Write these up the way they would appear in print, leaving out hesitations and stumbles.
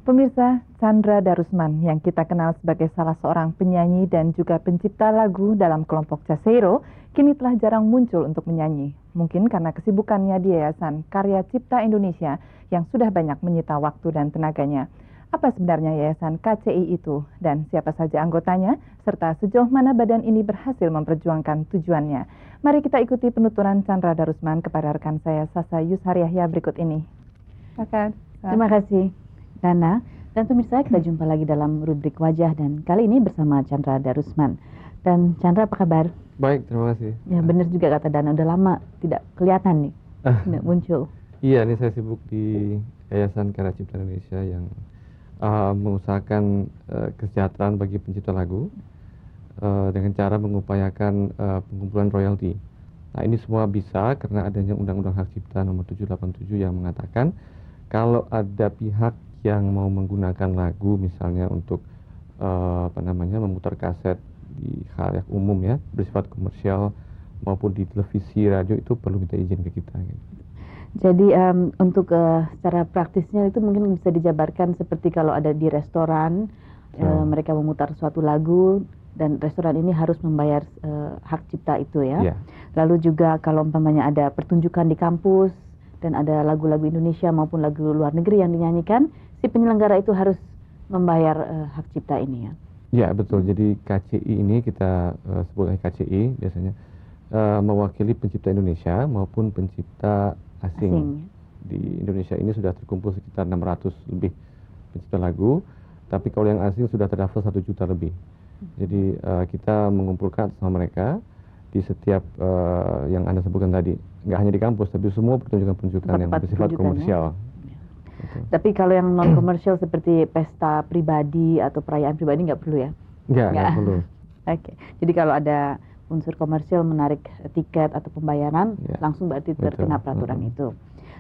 Pemirsa, Chandra Darusman yang kita kenal sebagai salah seorang penyanyi dan juga pencipta lagu dalam kelompok Jaseiro, kini telah jarang muncul untuk menyanyi. Mungkin karena kesibukannya di Yayasan Karya Cipta Indonesia yang sudah banyak menyita waktu dan tenaganya. Apa sebenarnya Yayasan KCI itu dan siapa saja anggotanya, serta sejauh mana badan ini berhasil memperjuangkan tujuannya. Mari kita ikuti penuturan Chandra Darusman kepada rekan saya Sasa Yusharyahya berikut ini. Silakan. Terima kasih, Dana. Dan pemirsa, kita jumpa lagi dalam rubrik Wajah dan kali ini bersama Chandra Darusman. Dan Chandra, apa kabar? Baik, terima kasih. Ya, benar juga kata Dana, udah lama tidak kelihatan nih, tidak muncul. Iya, ini saya sibuk di Yayasan Karya Cipta Indonesia yang mengusahakan kesejahteraan bagi pencipta lagu dengan cara mengupayakan pengumpulan royalti. Nah, ini semua bisa karena adanya Undang-Undang Hak Cipta nomor 787 yang mengatakan kalau ada pihak yang mau menggunakan lagu misalnya untuk memutar kaset di halayak umum ya, bersifat komersial maupun di televisi, radio, itu perlu minta izin ke kita gitu. Jadi untuk secara praktisnya itu mungkin bisa dijabarkan seperti kalau ada di restoran, mereka memutar suatu lagu dan restoran ini harus membayar hak cipta itu ya. Lalu juga kalau umpamanya ada pertunjukan di kampus dan ada lagu-lagu Indonesia maupun lagu luar negeri yang dinyanyikan, si penyelenggara itu harus membayar hak cipta ini ya. Ya betul, jadi KCI ini kita sebut KCI biasanya mewakili pencipta Indonesia maupun pencipta asing. Di Indonesia ini sudah terkumpul sekitar 600 lebih pencipta lagu, tapi kalau yang asing sudah terdaftar 1 juta lebih. Jadi kita mengumpulkan sama mereka di setiap yang Anda sebutkan tadi, nggak hanya di kampus, tapi semua pertunjukan-pertunjukan yang bersifat komersial. Tapi kalau yang non komersial seperti pesta pribadi atau perayaan pribadi nggak perlu ya? Nggak perlu. Oke. Jadi kalau ada unsur komersial menarik tiket atau pembayaran, langsung berarti terkena peraturan itu.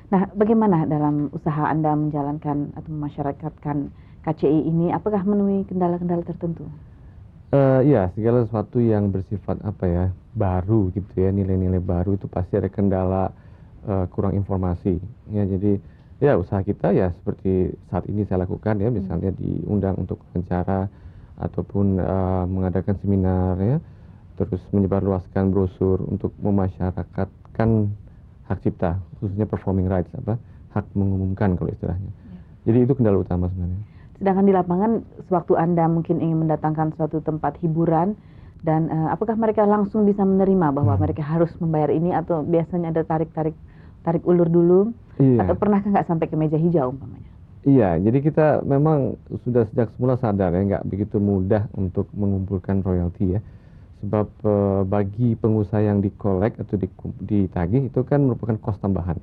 Nah, bagaimana dalam usaha Anda menjalankan atau memasyarakatkan KCI ini? Apakah menemui kendala-kendala tertentu? Ya, segala sesuatu yang bersifat baru gitu ya, nilai-nilai baru itu pasti ada kendala kurang informasi. Ya, jadi ya usaha kita ya seperti saat ini saya lakukan ya, misalnya diundang untuk wawancara ataupun mengadakan seminar ya, terus menyebarluaskan brosur untuk memasyarakatkan hak cipta, khususnya performing rights, hak mengumumkan kalau istilahnya. Jadi itu kendala utama sebenarnya. Sedangkan di lapangan, sewaktu Anda mungkin ingin mendatangkan suatu tempat hiburan, dan apakah mereka langsung bisa menerima bahwa mereka harus membayar ini, atau biasanya ada tarik ulur dulu, atau pernahkah nggak sampai ke meja hijau umpamanya? Iya, jadi kita memang sudah sejak semula sadar ya, nggak begitu mudah untuk mengumpulkan royalti ya. Sebab bagi pengusaha yang dikolek atau ditagih itu kan merupakan kos tambahan.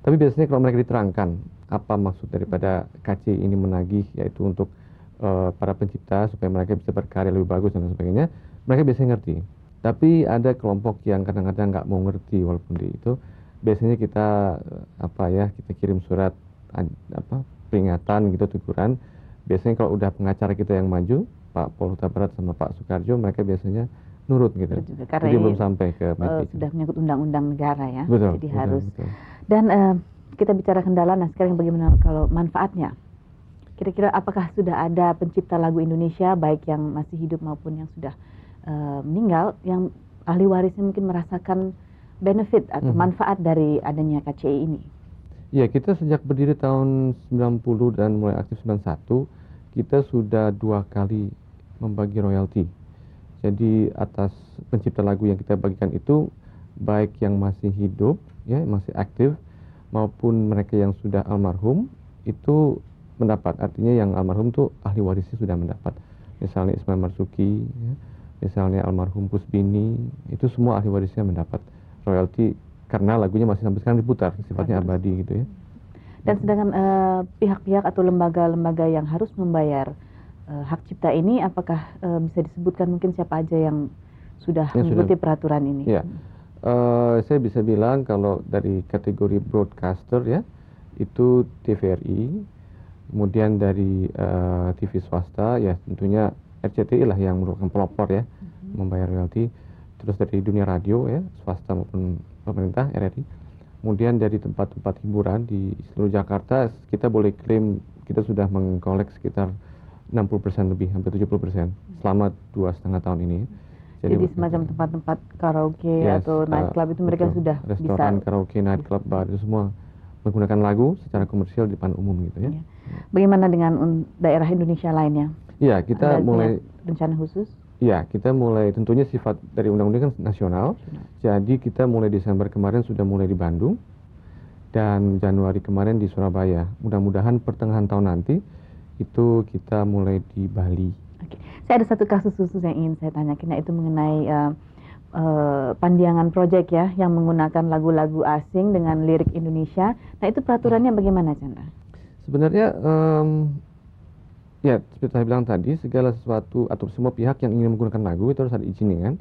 Tapi biasanya kalau mereka diterangkan apa maksud daripada KC ini menagih, yaitu untuk para pencipta supaya mereka bisa berkarya lebih bagus dan sebagainya, mereka biasanya ngerti. Tapi ada kelompok yang kadang-kadang nggak mau ngerti walaupun itu. Biasanya kita kita kirim surat peringatan gitu, teguran. Biasanya kalau udah pengacara kita yang maju, Pak Pol Huta Barat sama Pak Soekarjo, mereka biasanya nurut gitu. Karena jadi belum sampai ke sudah menyangkut undang-undang negara ya. Betul, jadi harus. Betul. Dan kita bicara kendala, nah sekarang bagaimana kalau manfaatnya? Kira-kira apakah sudah ada pencipta lagu Indonesia, baik yang masih hidup maupun yang sudah meninggal, yang ahli warisnya mungkin merasakan benefit atau manfaat dari adanya KCI ini? Ya, kita sejak berdiri tahun 90 dan mulai aktif 91, kita sudah 2 kali membagi royalti. Jadi atas pencipta lagu yang kita bagikan itu, baik yang masih hidup, ya masih aktif, maupun mereka yang sudah almarhum, itu mendapat. Artinya yang almarhum itu ahli warisnya sudah mendapat. Misalnya Ismail Marzuki, ya, misalnya almarhum Kusbini, itu semua ahli warisnya mendapat royalti karena lagunya masih sampai sekarang diputar, sifatnya abadi gitu ya. Dan sedangkan pihak-pihak atau lembaga-lembaga yang harus membayar hak cipta ini, apakah bisa disebutkan mungkin siapa aja yang sudah mengikuti peraturan ini? Ya, saya bisa bilang kalau dari kategori broadcaster ya, itu TVRI, kemudian dari TV swasta ya tentunya RCTI lah yang merupakan pelopor ya, membayar royalti. Terus dari dunia radio ya, swasta maupun pemerintah RRI. Kemudian dari tempat-tempat hiburan di seluruh Jakarta, kita boleh klaim kita sudah mengkolek sekitar 60% lebih, hampir 70% selama 2,5 tahun ini. Jadi semacam tempat-tempat karaoke atau nightclub itu mereka betul. sudah Restoran, bisa karaoke, nightclub, bar itu semua menggunakan lagu secara komersial di depan umum gitu ya. Bagaimana dengan daerah Indonesia lainnya? Iya, kita mulai rencana khusus? Iya, kita mulai tentunya sifat dari undang-undang kan nasional. Jadi kita mulai Desember kemarin sudah mulai di Bandung dan Januari kemarin di Surabaya. Mudah-mudahan pertengahan tahun nanti itu kita mulai di Bali. Oke. Saya ada satu kasus khusus yang ingin saya tanyakan, yaitu mengenai Pandiangan Project ya, yang menggunakan lagu-lagu asing dengan lirik Indonesia. Nah itu peraturannya bagaimana, Chandra? Sebenarnya ya seperti saya bilang tadi, segala sesuatu atau semua pihak yang ingin menggunakan lagu itu harus ada izin kan.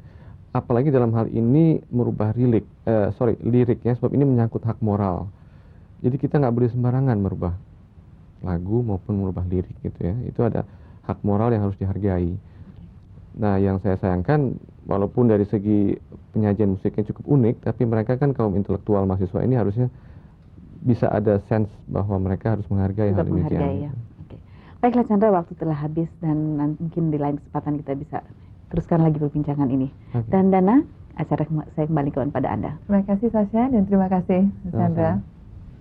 Apalagi dalam hal ini merubah lirik ya, sebab ini menyangkut hak moral. Jadi kita nggak boleh sembarangan merubah lagu maupun merubah lirik gitu ya. Itu ada hak moral yang harus dihargai. Nah, yang saya sayangkan, walaupun dari segi penyajian musiknya cukup unik, tapi mereka kan kaum intelektual mahasiswa ini harusnya bisa ada sense bahwa mereka harus menghargai hal ini. Ya. Oke. Baiklah Chandra, waktu telah habis dan mungkin di lain kesempatan kita bisa teruskan lagi perbincangan ini. Dan Dana, acara saya kembali kepada Anda. Terima kasih Sasha dan terima kasih Chandra.